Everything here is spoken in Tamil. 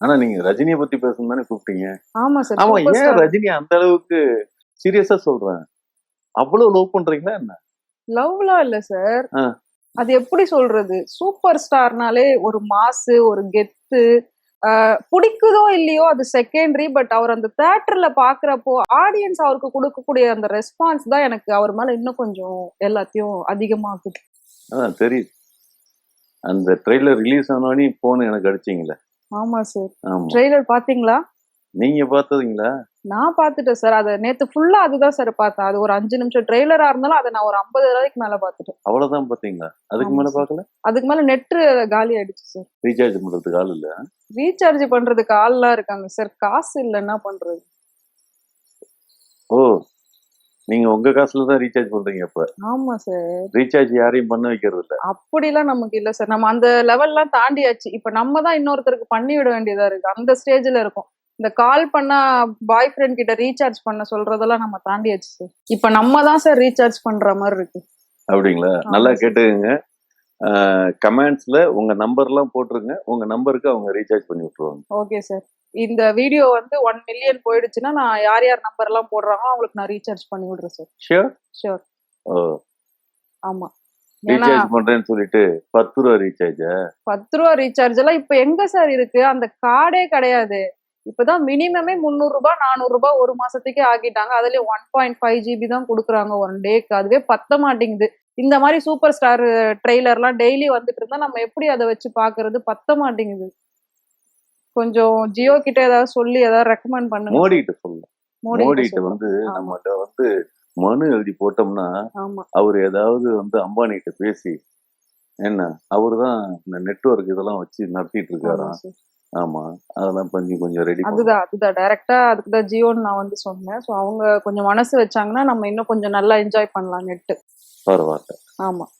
ஆனா நீங்க ரஜினியை பத்தி பேசணும் தானே கூப்பிட்டீங்க? ஆமா சார். ஆமா, சூப்பர் ஏன் ஸ்டார். ரஜினி அந்த அளவுக்கு சீரியஸா சொல்றேன், அவ்வளவு லவ் பண்றீங்களா என்ன? லவ்லாம் இல்ல சார். ஆ, அது எப்படி சொல்றது? சூப்பர் ஸ்டார்னாலே ஒரு மாசு, ஒரு கெத்து. புடிக்குதோ இல்லையோ அது செகண்டரி. பட் அவர் அந்த தியேட்டர்ல பாக்குறப்போ ஆடியன்ஸ் அவருக்கு கொடுக்கக்கூடிய அந்த ரெஸ்பான்ஸ் தான் எனக்கு அவர் மேல இன்னும் கொஞ்சம் எல்லாத்தையும் அதிகமாக்குது. அதான் தெரியுது. அந்த ட்ரெய்லர் ரிலீஸ் ஆனோடனே போன் எனக்கு அடிச்சீங்களே. ஆமா சார். ஆமா, ட்ரெய்லர் பாத்தீங்களா? நீங்க பார்த்ததுங்களா? நான் பாத்துட்டேன் சார். அத நேத்து ஃபுல்லா அதுதான் சார் பார்த்தேன். அது ஒரு 5 நிமிஷம் ட்ரெய்லரா இருந்தாலும் அதை நான் ஒரு 50 தடவைக்கு மேல பாத்துட்டேன். அவ்வளவுதான் பாத்தீங்களா? அதுக்கு ஆமா மேல சார். பார்க்கல? அதுக்கு மேல நெட் காலி ஆயிடுச்சு சார். ரீசார்ஜ் பண்றதுக்கு ஆள் இல்ல? ரீசார்ஜ் பண்றதுக்கு ஆள்லாம் இருக்காங்க சார். காசு இல்ல, என்ன பண்றது? ஓ, நீங்க உங்க காசுல தான் ரீசார்ஜ் பண்றீங்க அப்ப? ஆமா சார். ரீசார்ஜ் யாரையும் பண்ண வைக்கிறது இல்ல? அப்படிலாம் நமக்கு இல்ல சார். நம்ம அந்த லெவல்லாம் தாண்டியாச்சு. இப்ப நம்ம தான் இன்னொருத்தருக்கு பண்ணி விட வேண்டியதா இருக்கு. அந்த ஸ்டேஜ்ல இருக்கோம். இந்த கால் பண்ணா பாய் ஃப்ரெண்ட் கிட்ட ரீசார்ஜ் பண்ண சொல்றதெல்லாம் நம்ம தாண்டியாச்சு சார். இப்ப நம்ம தான் சார் ரீசார்ஜ் பண்ற மாதிரி இருக்கு. அப்படிங்களா? ஆமா நல்லா சார். கேட்டுக்கங்க. கமெண்ட்ஸ்ல உங்க நம்பர்லாம் போட்டுருங்க. உங்க நம்பருக்கு அவங்க ரீசார்ஜ் பண்ணி விட்டுருவாங்க. Okay sir. இந்த வீடியோ வந்து 1 மில்லியன் போயிடுச்சுன்னா நான் யார் யார் நம்பர் எல்லாம் போடுறாங்களோ அவங்களுக்கு நான் ரீசார்ஜ் பண்ணி விடுறேன் சார். ஷியோர்? ஷூர். ஓ, ஆமா. ஏன்னா ரீசார்ஜ் பண்றேன்னு சொல்லிட்டு 10 ரூபா ரீசார்ஜா? 10 ரூபா ரீசார்ஜ் எல்லாம் இப்ப எங்க சார் இருக்கு? அந்த கார்டே கிடையாது. இப்பதான் மினிமமே 300 ரூபாய் 400 ரூபாய் ஒரு மாசத்துக்கே ஆக்கிட்டாங்க. அதுலயும் 1.5 GB தான் கொடுக்குறாங்க 1 டேக்கு. அதுவே பத்த மாட்டேங்குது. இந்த மாதிரி சூப்பர் ஸ்டார் ட்ரெய்லர்லாம் டெய்லி வந்துட்டு இருந்தா நம்ம எப்படி அதை வச்சு பாக்குறது? பத்த மாட்டேங்குது. கொஞ்சம் ஜியோ கிட்ட ஏதாவது சொல்லி ஏதாவது ரெக்கமெண்ட் பண்ணுங்க மோடி சார். கிட்ட சொல்லலாம். மோடி கிட்ட மோடி கிட்ட சொல்லலாம். வந்து ஆமா நம்மகிட்ட வந்து மனு எழுதி போட்டோம்னா ஆமா அவர் ஏதாவது வந்து அம்பானி கிட்ட பேசி, என்ன அவருதான் இந்த நெட்வொர்க் இதெல்லாம் வச்சு நடத்திட்டு ஆமா இருக்காராம். சார். ஆமா, அதெல்லாம் பண்ணி கொஞ்சம் ரெடி பண்ணலாம். அதுதான் டைரக்டா அதுக்குதான் ஜியோன்னு நான் வந்து சொன்னேன். ஸோ அவங்க கொஞ்சம் மனசு வச்சாங்கன்னா நம்ம இன்னும் கொஞ்சம் நல்லா என்ஜாய் பண்ணலாம் நெட். பரவாயில்ல. ஆமா.